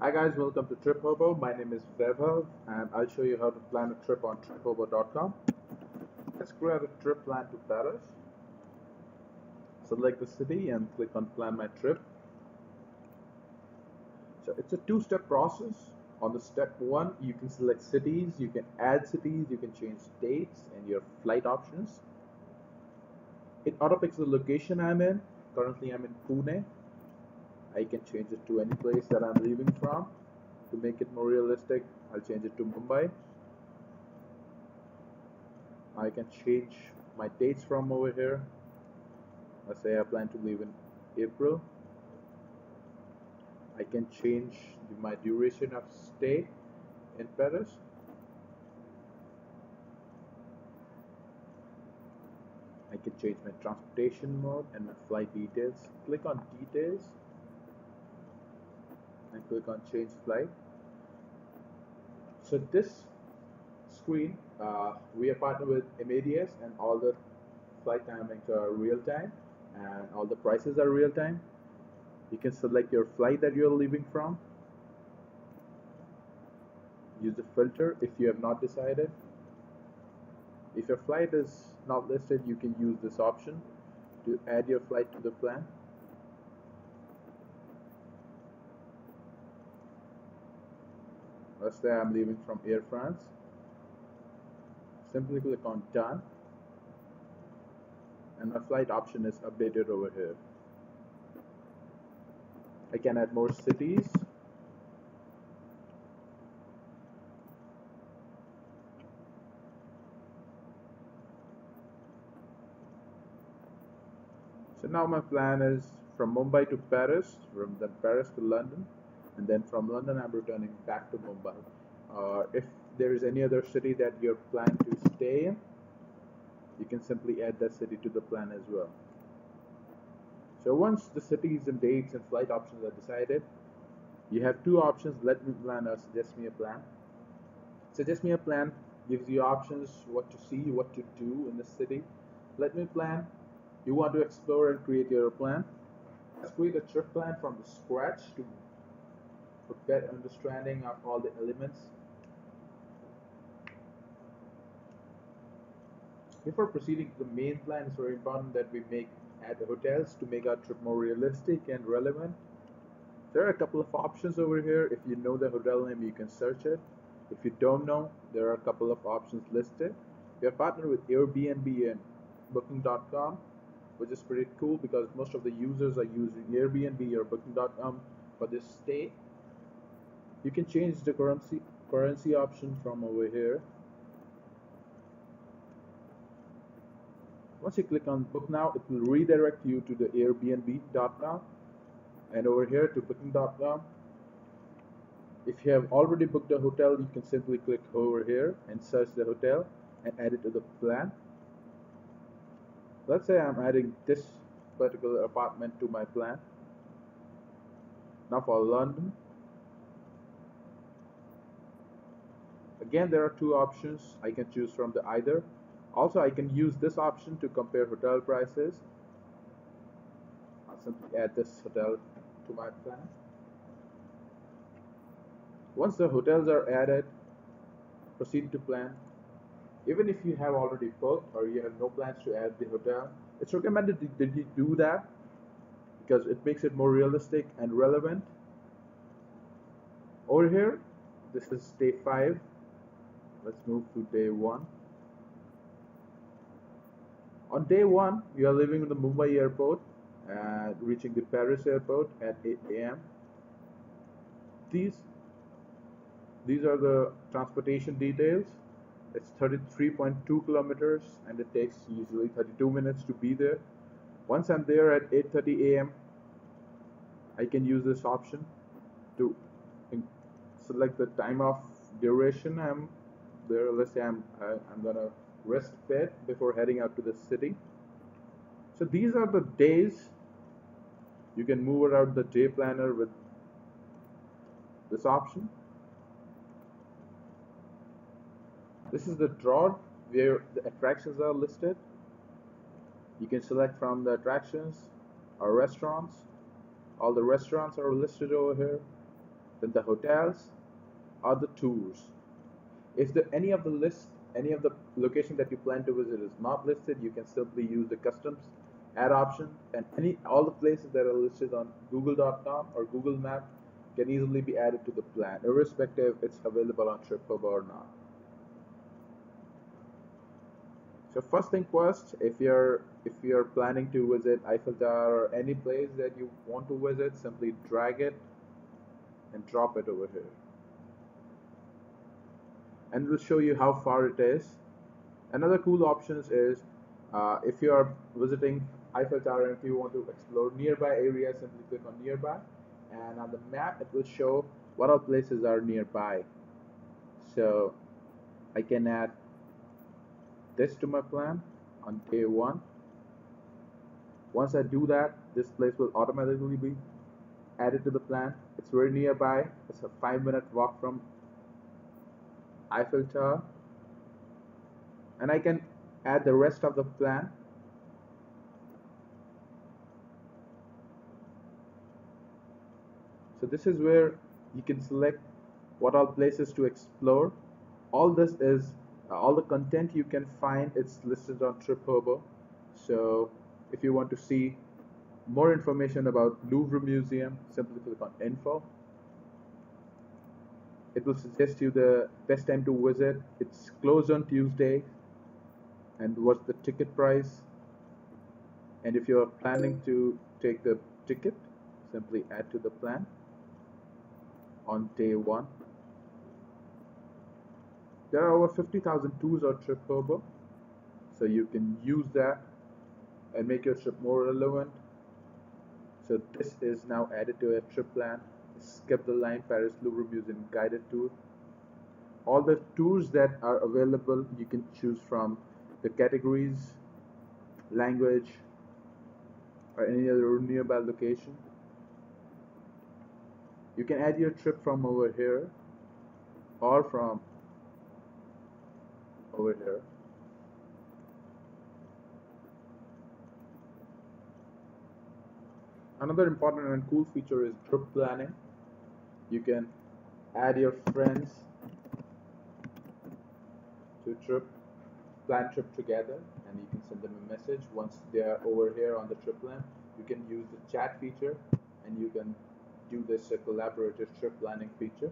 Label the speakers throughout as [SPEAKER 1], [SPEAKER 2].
[SPEAKER 1] Hi guys, welcome to TripHobo. My name is Vaibhav and I'll show you how to plan a trip on triphobo.com. Let's create a trip plan to Paris. Select the city and click on plan my trip. So it's a two-step process. On the step one, you can select cities, you can add cities, you can change dates and your flight options. It auto-picks the location I'm in. Currently I'm in Pune. I can change it to any place that I'm leaving from. To make it more realistic, I'll change it to Mumbai. I can change my dates from over here. Let's say I plan to leave in April. I can change my duration of stay in Paris. I can change my transportation mode and my flight details. Click on details and click on change flight. So this screen, we are partnered with Amadeus and all the flight timings are real time and all the prices are real time. You can select your flight that you're leaving from. Use the filter if you have not decided. If your flight is not listed, you can use this option to add your flight to the plan. Let's say I'm leaving from Air France. Simply click on done and my flight option is updated over here. I can add more cities. So now my plan is from Mumbai to Paris, from then Paris to London, and then from London I'm returning back to Mumbai. If there is any other city that you're planning to stay in, you can simply add that city to the plan as well. So once the cities and dates and flight options are decided, you have two options: let me plan or suggest me a plan. Suggest me a plan gives you options what to see, what to do in the city. Let me plan, you want to explore and create your plan. Let's create a trip plan from the scratch to for better understanding of all the elements. Before proceeding to the main plan, it's very important that we add hotels to make our trip more realistic and relevant. There are a couple of options over here. If you know the hotel name, you can search it. If you don't know, there are a couple of options listed. We are partnered with Airbnb and Booking.com, which is pretty cool because most of the users are using Airbnb or Booking.com for this stay. You can change the currency option from over here. Once you click on book now, it will redirect you to the airbnb.com and over here to booking.com. If you have already booked a hotel, you can simply click over here and search the hotel and add it to the plan. Let's say I'm adding this particular apartment to my plan. Now for London, again there are two options I can choose from the either. Also I can use this option to compare hotel prices. I'll simply add this hotel to my plan. Once the hotels are added, proceed to plan. Even if you have already booked or you have no plans to add the hotel, it's recommended that you do that because it makes it more realistic and relevant. Over here, this is day 5. Let's move to day 1. On day 1, you are leaving the Mumbai airport and reaching the Paris airport at 8 a.m. These are the transportation details. It's 33.2 kilometers and it takes usually 32 minutes to be there. Once I'm there at 8:30 a.m., I can use this option to select the time of duration I'm there. Let's say I'm gonna rest a bit before heading out to the city. So these are the days. You can move around the day planner with this option. This is the drawer where the attractions are listed. You can select from the attractions or restaurants. All the restaurants are listed over here. then the hotels, or the tours. If any of the location that you plan to visit is not listed, you can simply use the customs add option, and all the places that are listed on google.com or Google Map can easily be added to the plan, irrespective if it's available on TripHobo or not. So first thing first, if you're planning to visit Eiffel Tower or any place that you want to visit, simply drag it and drop it over here, and it will show you how far it is. Another cool options is if you are visiting Eiffel Tower and if you want to explore nearby areas, simply click on nearby, and on the map it will show what all places are nearby. So I can add this to my plan on day one. Once I do that, this place will automatically be added to the plan. It's very nearby. It's a 5-minute walk from Eiffel Tower, and I can add the rest of the plan. So this is where you can select what all places to explore. All this is all the content you can find, it's listed on TripHobo. So if you want to see more information about Louvre Museum, simply click on info. It will suggest you the best time to visit. It's closed on Tuesday, and what's the ticket price. And if you are planning to take the ticket, simply add to the plan on day one. There are over 50,000 tours on TripHobo, so you can use that and make your trip more relevant. So this is now added to a trip plan. Skip the line Paris Louvre Museum guided tour. All the tours that are available, you can choose from the categories, language, or any other nearby location. You can add your trip from over here or from over here. Another important and cool feature is trip planning. You can add your friends to plan trip together, and you can send them a message once they are over here on the trip plan. You can use the chat feature, and you can do this collaborative trip planning feature.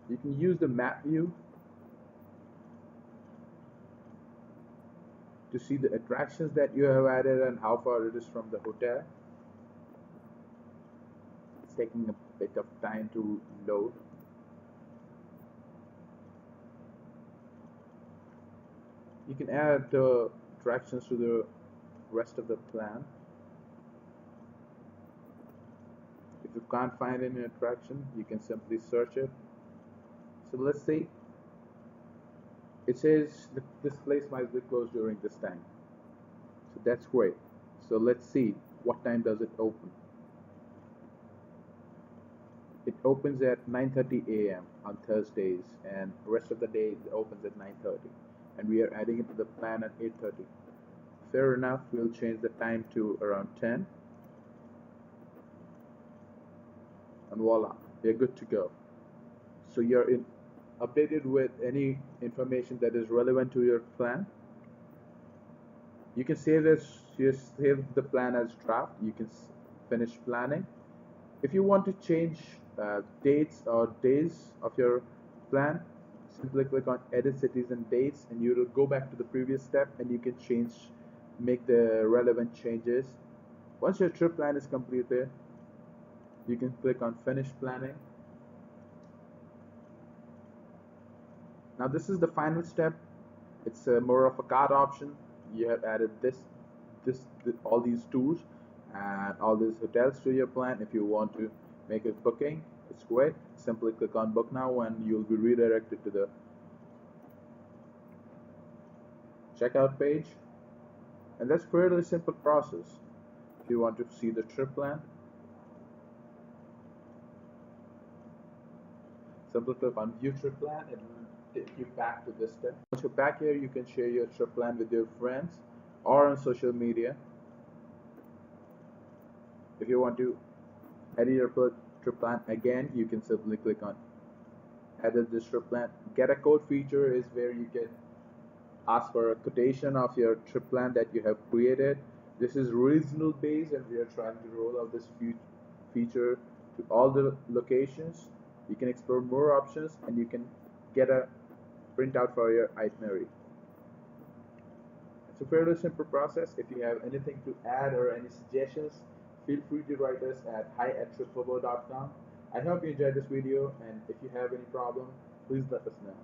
[SPEAKER 1] You can use the map view to see the attractions that you have added and how far it is from the hotel. It's taking a bit of time to load. You can add the attractions to the rest of the plan. If you can't find any attraction, you can simply search it. So let's say it says that this place might be closed during this time. So that's great. So let's see, what time does it open? It opens at 9:30 a.m. on Thursdays, and the rest of the day it opens at 9:30. And we are adding it to the plan at 8:30. Fair enough, we'll change the time to around 10. And voila, you're good to go. So you're updated with any information that is relevant to your plan. You can save this. You save the plan as draft. You can finish planning. If you want to change dates or days of your plan, simply click on edit cities and dates, and you will go back to the previous step, and you can make the relevant changes. Once your trip plan is completed, you can click on finish planning. Now this is the final step. It's more of a cart option. You have added all these tours and all these hotels to your plan. If you want to make a booking, it's great. Simply click on book now, and you'll be redirected to the checkout page. And that's fairly simple process. If you want to see the trip plan, simply click on view trip plan. It will take you back to this step. Once you're back here, you can share your trip plan with your friends or on social media. If you want to edit your trip plan. Again, you can simply click on edit this trip plan. Get a code feature is where you can ask for a quotation of your trip plan that you have created. This is regional based, and we are trying to roll out this feature to all the locations. You can explore more options, and you can get a printout for your itinerary. It's a fairly simple process. If you have anything to add or any suggestions, feel free to write us at hi@triphobo.com. I hope you enjoyed this video, and if you have any problem, please let us know.